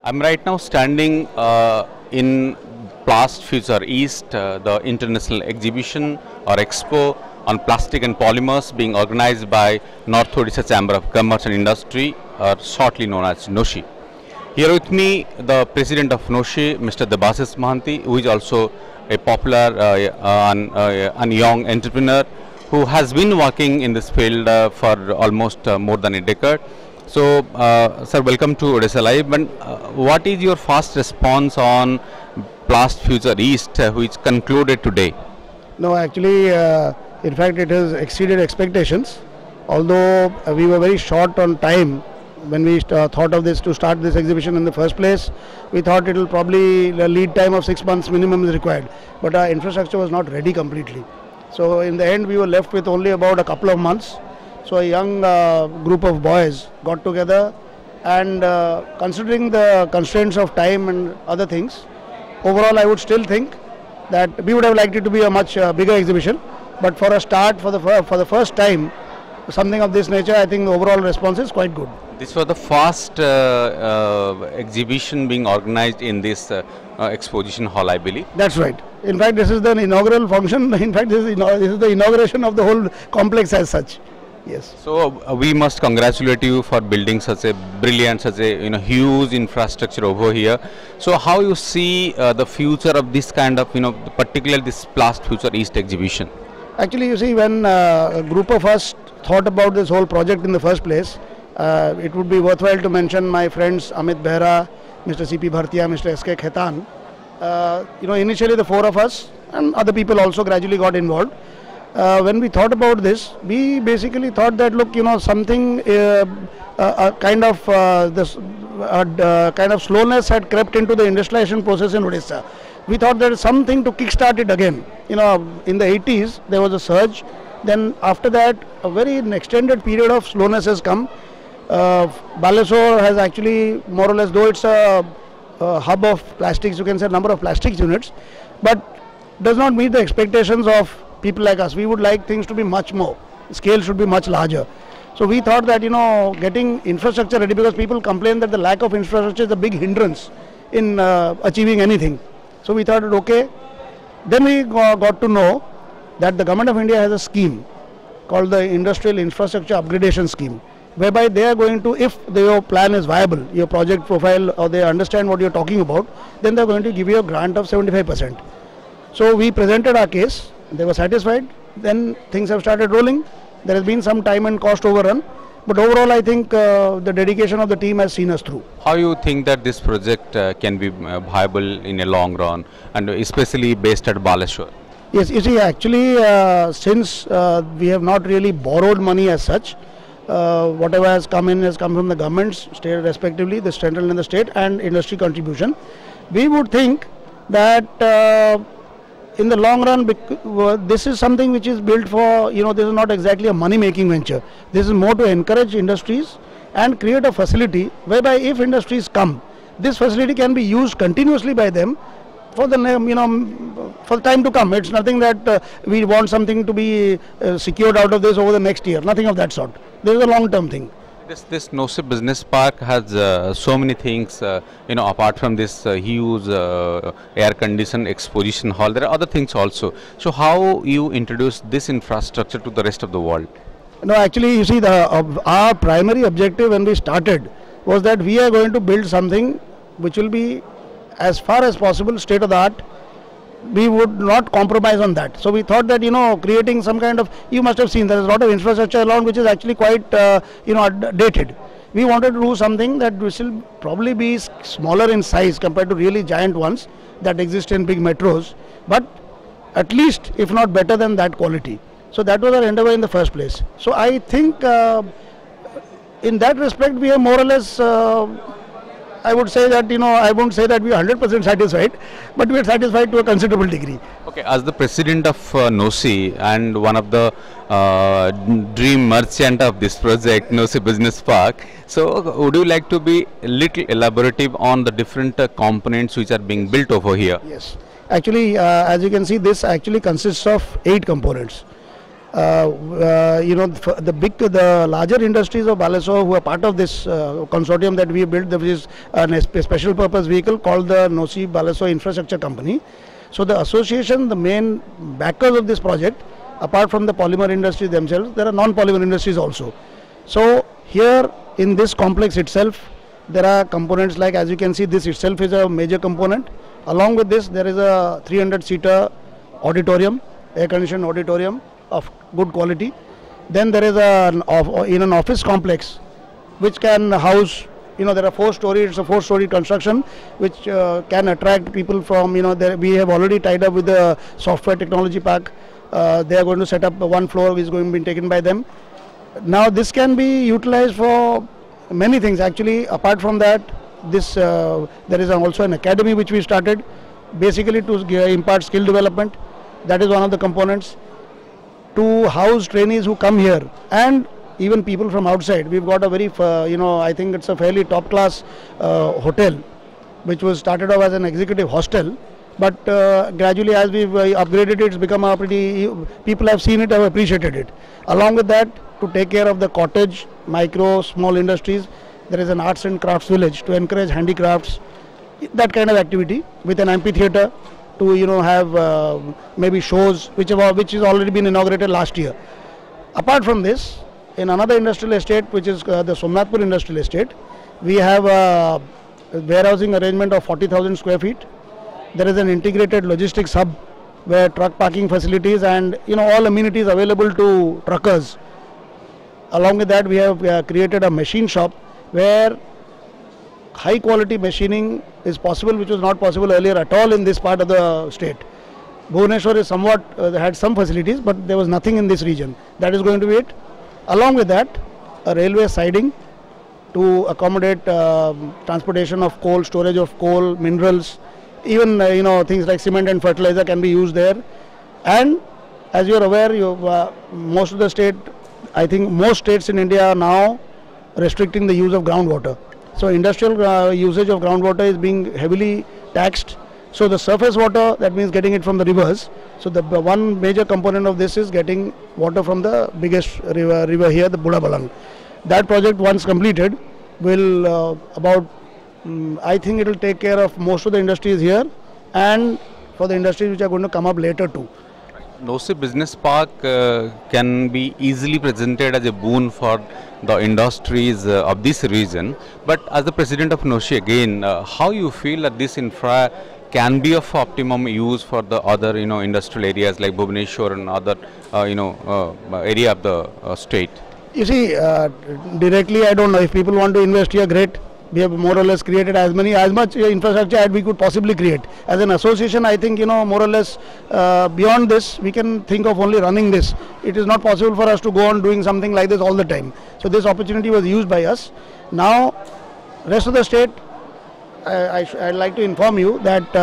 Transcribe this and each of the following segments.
I'm right now standing in Plast Future East, the international exhibition or expo on plastic and polymers being organized by North Odisha Chamber of Commerce and Industry, or shortly known as NOCCi. Here with me, the president of NOCCi, Mr. Devashish Mahanti, who is also a popular and young entrepreneur who has been working in this field for almost more than a decade. So, sir, welcome to Odisha Live. And what is your first response on Plast Future East, which concluded today? No, actually, in fact, it has exceeded expectations. Although we were very short on time when we thought of this to start this exhibition in the first place, we thought it will probably the lead time of 6 months minimum is required. But our infrastructure was not ready completely. So in the end, we were left with only about a couple of months. So a young group of boys got together, and considering the constraints of time and other things, overall I would still think that we would have liked it to be a much bigger exhibition. But for a start, for the first time, something of this nature, I think the overall response is quite good. This was the first exhibition being organized in this exposition hall, I believe. That's right. In fact, this is the inaugural function. In fact, this is the inauguration of the whole complex as such. Yes. So we must congratulate you for building such a brilliant, such a huge infrastructure over here. So how you see the future of this kind of particularly this Plast Future East exhibition? Actually, you see, when a group of us thought about this whole project in the first place, it would be worthwhile to mention my friends Amit Behra, Mr. C.P. Bhartia, Mr. S.K. Khetan. Initially the four of us and other people also gradually got involved. When we thought about this, we basically thought that something kind of slowness had crept into the industrialization process in Odisha. We thought there is something to kickstart it again. In the 80s there was a surge. Then after that, a very extended period of slowness has come. Balesore has actually more or less, though it's a hub of plastics, you can say number of plastics units, but does not meet the expectations of people like us. We would like things to be much more. Scale should be much larger. So we thought that getting infrastructure ready, because people complain that the lack of infrastructure is a big hindrance in achieving anything. So we thought, okay. Then we got to know that the Government of India has a scheme called the Industrial Infrastructure Upgradation Scheme, whereby they are going to, if your plan is viable, your project profile, or they understand what you are talking about, then they are going to give you a grant of 75%. So we presented our case, they were satisfied, then things have started rolling. There has been some time and cost overrun, but overall I think the dedication of the team has seen us through. How you think that this project can be viable in a long run, and especially based at Balesore? Yes, you see, actually since we have not really borrowed money as such, whatever has come in has come from the governments, state respectively, the central and the state, and industry contribution. We would think that in the long run, this is something which is built for, this is not exactly a money-making venture. This is more to encourage industries and create a facility whereby if industries come, this facility can be used continuously by them for the for the time to come. It's nothing that we want something to be secured out of this over the next year. Nothing of that sort. This is a long-term thing. This NOCCi Business Park has so many things, apart from this huge air-conditioned exposition hall, there are other things also. So how you introduce this infrastructure to the rest of the world? No, actually, you see, our primary objective when we started was that we are going to build something which will be as far as possible state of the art. We would not compromise on that. So we thought that creating some kind of, you must have seen there is a lot of infrastructure around which is actually quite dated. We wanted to do something that will probably be smaller in size compared to really giant ones that exist in big metros, but at least if not better than that quality. So that was our endeavor in the first place. So I think in that respect we are more or less, I would say that, I won't say that we are 100% satisfied, but we are satisfied to a considerable degree. Okay, as the president of NOCCi and one of the dream merchant of this project, NOCCi Business Park, so would you like to be a little elaborative on the different components which are being built over here? Yes, actually, as you can see, this actually consists of 8 components. The larger industries of Balasaur who are part of this consortium that we built, which is a special purpose vehicle called the NOCCi Balasaur Infrastructure Company. So the association, the main backers of this project, apart from the polymer industries themselves, there are non-polymer industries also. So here in this complex itself, there are components like, as you can see, this itself is a major component. Along with this, there is a 300-seater auditorium, air-conditioned auditorium of good quality. Then there is an office complex which can house, there are 4 stories, it's a 4-story construction which can attract people from, we have already tied up with the software technology park. They are going to set up 1 floor which is going to be taken by them. Now this can be utilized for many things actually. Apart from that, this there is also an academy which we started basically to impart skill development. That is one of the components. To house trainees who come here and even people from outside. We've got a very, I think it's a fairly top class hotel which was started off as an executive hostel. But gradually as we've upgraded it, it's become a pretty, people have seen it, have appreciated it. Along with that, to take care of the cottage, micro, small industries, there is an arts and crafts village to encourage handicrafts, that kind of activity with an amphitheater to have maybe shows which has already been inaugurated last year. Apart from this, in another industrial estate which is the Somnathpur industrial estate, we have a warehousing arrangement of 40,000 square feet. There is an integrated logistics hub where truck parking facilities and all amenities available to truckers. Along with that, we have created a machine shop where high quality machining is possible, which was not possible earlier at all in this part of the state. Bhubaneswar is somewhat had some facilities, but there was nothing in this region. That is going to be it. Along with that, a railway siding to accommodate transportation of coal, storage of coal, minerals, even things like cement and fertilizer can be used there. And as you are aware, most of the state, I think most states in India are now restricting the use of groundwater. So industrial usage of groundwater is being heavily taxed. So the surface water, that means getting it from the rivers. So the one major component of this is getting water from the biggest river here, the Budabalang. That project once completed will I think it will take care of most of the industries here and for the industries which are going to come up later too. NOCCi Business Park can be easily presented as a boon for the industries of this region. But as the president of NOCCi again, how you feel that this infra can be of optimum use for the other industrial areas like Bhubaneswar and other area of the state? You see, directly I don't know. If people want to invest here, great. We have more or less created as much infrastructure as we could possibly create. As an association, I think more or less beyond this, we can think of only running this. It is not possible for us to go on doing something like this all the time. So this opportunity was used by us. Now, rest of the state, I'd like to inform you that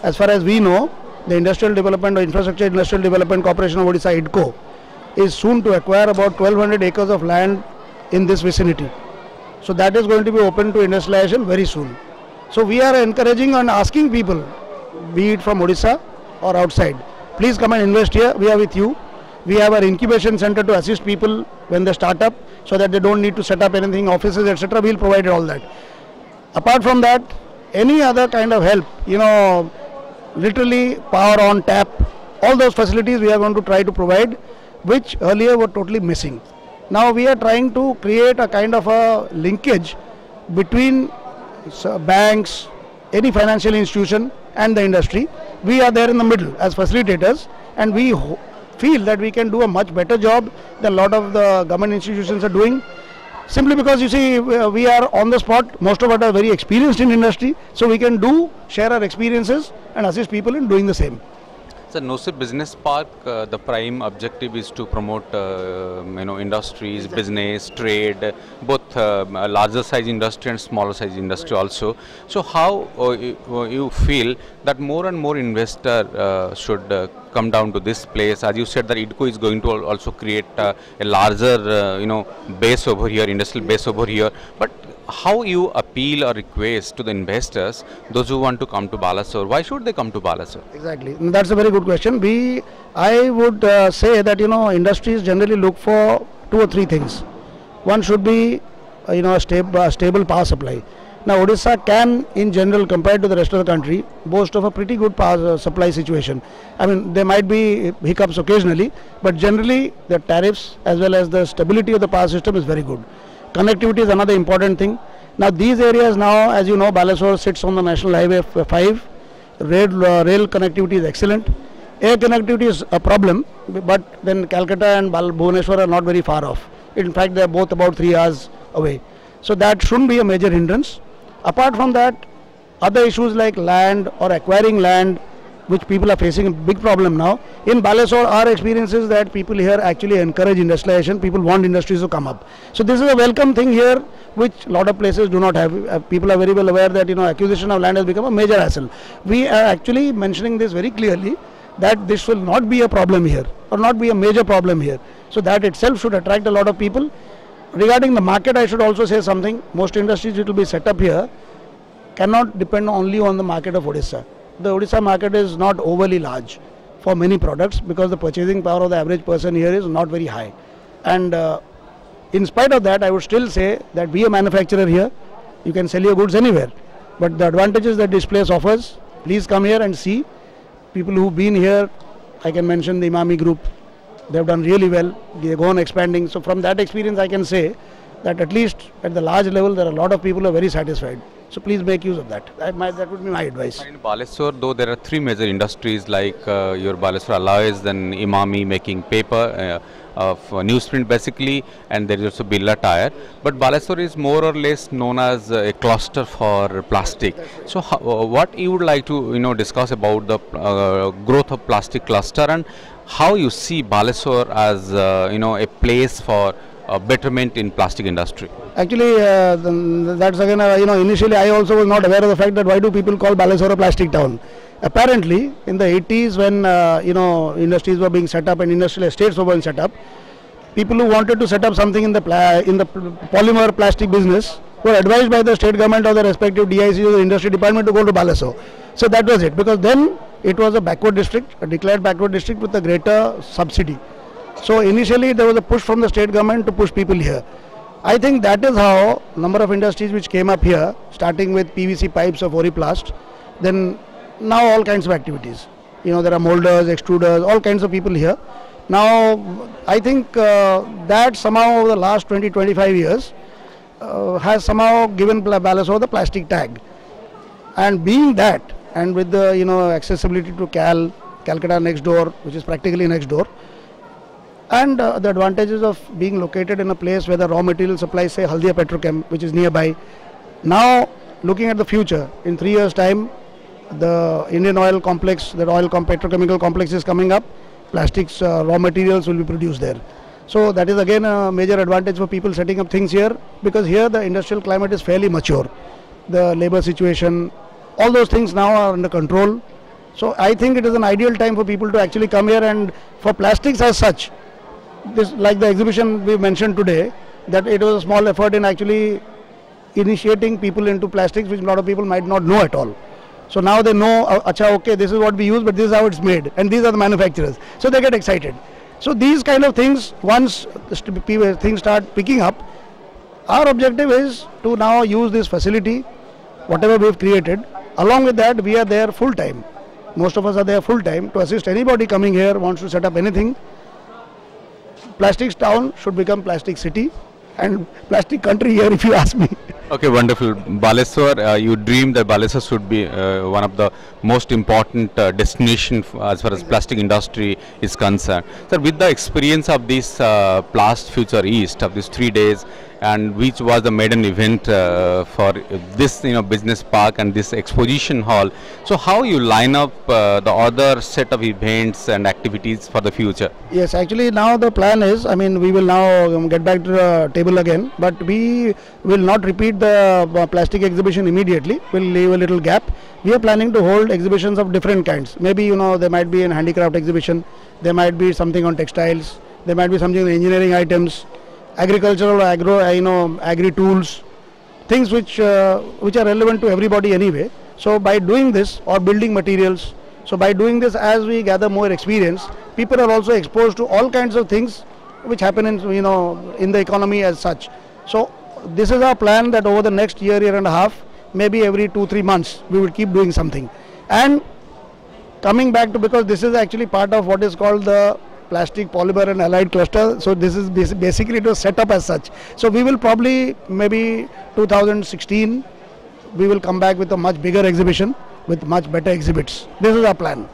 as far as we know, the Industrial Development or Infrastructure Industrial Development Corporation of Odisha (IDCO) is soon to acquire about 1200 acres of land in this vicinity. So that is going to be open to industrialization very soon. So we are encouraging and asking people, be it from Odisha or outside, please come and invest here. We are with you. We have our incubation center to assist people when they start up, so that they don't need to set up anything, offices, etc. We'll provide all that. Apart from that, any other kind of help, literally power on tap, all those facilities we are going to try to provide, which earlier were totally missing. Now we are trying to create a kind of a linkage between banks, any financial institution and the industry. We are there in the middle as facilitators, and we feel that we can do a much better job than a lot of the government institutions are doing. Simply because you see, we are on the spot, most of us are very experienced in industry, so we can share our experiences and assist people in doing the same. So NOCCi Business Park, the prime objective is to promote industries, business, trade, both larger size industry and smaller size industry also. So how you feel that more and more investor should come down to this place? As you said that IDCO is going to also create a larger base over here, industrial base over here. But how you appeal or request to the investors, those who want to come to Balasore, why should they come to Balasore? Exactly. That's a very good question. I would say that, industries generally look for two or three things. One should be, a stable power supply. Now, Odisha can, in general, compared to the rest of the country, boast of a pretty good power supply situation. I mean, there might be hiccups occasionally, but generally, the tariffs as well as the stability of the power system is very good. Connectivity is another important thing. Now, these areas now, as you know, Balasore sits on the National Highway 5. Rail connectivity is excellent. Air connectivity is a problem, but then Calcutta and Bhubaneswar are not very far off. In fact, they are both about 3 hours away. So that shouldn't be a major hindrance. Apart from that, other issues like land or acquiring land, which people are facing a big problem now. In Balasore, our experience is that people here actually encourage industrialization. People want industries to come up. So this is a welcome thing here, which a lot of places do not have. People are very well aware that acquisition of land has become a major hassle. We are actually mentioning this very clearly, that this will not be a problem here or not be a major problem here. So that itself should attract a lot of people. Regarding the market, I should also say something. Most industries which will be set up here cannot depend only on the market of Odisha. The Odisha market is not overly large for many products because the purchasing power of the average person here is not very high. And in spite of that, I would still say that be a manufacturer here, you can sell your goods anywhere. But the advantages that this place offers, please come here and see. People who've been here, I can mention the Imami group. They have done really well. They go on expanding. So from that experience, I can say that at least at the large level, there are a lot of people who are very satisfied. So please make use of that. That would be my advice. In Balasore, though, there are 3 major industries like your Balasore Alloys, then Imami making paper, of newsprint basically, and there is also Birla Tire. But Balasore is more or less known as a cluster for plastic. So what you would like to discuss about the growth of plastic cluster and how you see Balasore as a place for betterment in plastic industry? Actually, that's again, initially I also was not aware of the fact that why do people call Balasore a plastic town. Apparently, in the 80s when, industries were being set up and industrial estates were being set up, people who wanted to set up something in the polymer plastic business were advised by the state government or the respective DICs or the industry department to go to Balasore. So that was it, because then it was a backward district, a declared backward district with a greater subsidy. So initially there was a push from the state government to push people here. I think that is how number of industries which came up here, starting with PVC pipes of Plast, then now all kinds of activities. There are molders, extruders, all kinds of people here. Now I think that somehow over the last 20-25 years has somehow given Balasore the plastic tag. And being that, and with the accessibility to Calcutta next door, which is practically next door, and the advantages of being located in a place where the raw material supplies, say Haldia Petrochem, which is nearby. Now looking at the future, in 3 years time, the Indian oil complex, the petrochemical complex is coming up, plastics raw materials will be produced there. So that is again a major advantage for people setting up things here, because here the industrial climate is fairly mature. The labor situation, all those things now are under control. So I think it is an ideal time for people to actually come here, and for plastics as such, this, like the exhibition we mentioned today, that it was a small effort in actually initiating people into plastics, which a lot of people might not know at all. So now they know, okay, this is what we use, but this is how it's made, and these are the manufacturers. So they get excited. So these kind of things, once things start picking up, our objective is to now use this facility, whatever we have created. Along with that, we are there full time. Most of us are there full time to assist anybody coming here, wants to set up anything. Plastics town should become plastic city and plastic country here, if you ask me. Okay, wonderful. Balasore, you dream that Balasore should be one of the most important destination as far as plastic industry is concerned. Sir, with the experience of this Plast Future East of these 3 days, and which was the maiden event for this business park and this exposition hall, so how you line up the other set of events and activities for the future? Yes, actually now the plan is, we will now get back to the table again, but we will not repeat the plastic exhibition immediately. We'll leave a little gap. We are planning to hold exhibitions of different kinds. Maybe there might be an handicraft exhibition, there might be something on textiles, there might be something on engineering items, agricultural, agri tools, things which are relevant to everybody anyway. So by doing this, or building materials, so by doing this, as we gather more experience, people are also exposed to all kinds of things which happen in, in the economy as such. So this is our plan, that over the next year and a half, maybe every 2-3 months, we will keep doing something. And coming back to, because this is actually part of what is called the plastic, polymer and allied cluster, so this is basically to set up as such. So we will probably, maybe 2016, we will come back with a much bigger exhibition with much better exhibits. This is our plan.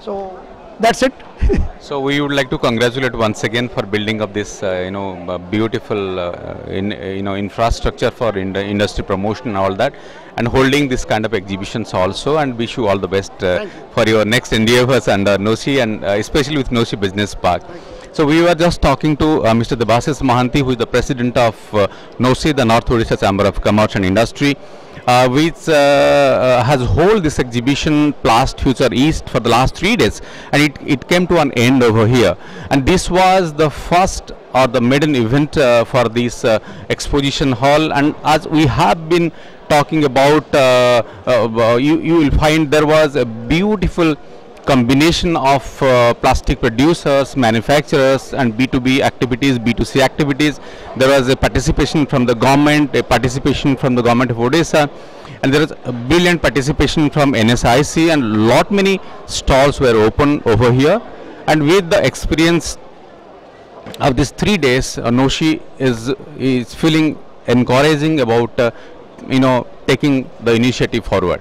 So that's it. So we would like to congratulate once again for building up this, beautiful, infrastructure for industry promotion and all that, and holding this kind of exhibitions also. And wish you all the best for your next endeavors under NOCCi, and especially with NOCCi Business Park. So we were just talking to Mr. Devashish Mahanti, who is the president of NOCCi, the North Odisha Chamber of Commerce and Industry, which has held this exhibition Plast Future East for the last 3 days, and it came to an end over here. And this was the first or the maiden event for this exposition hall. And as we have been talking about, you will find there was a beautiful combination of plastic producers, manufacturers and B2B activities, B2C activities. There was a participation from the government, a participation from the government of Odisha, and there was a brilliant participation from NOCCi, and lot many stalls were open over here. And with the experience of these 3 days, NOCCi is feeling encouraging about taking the initiative forward.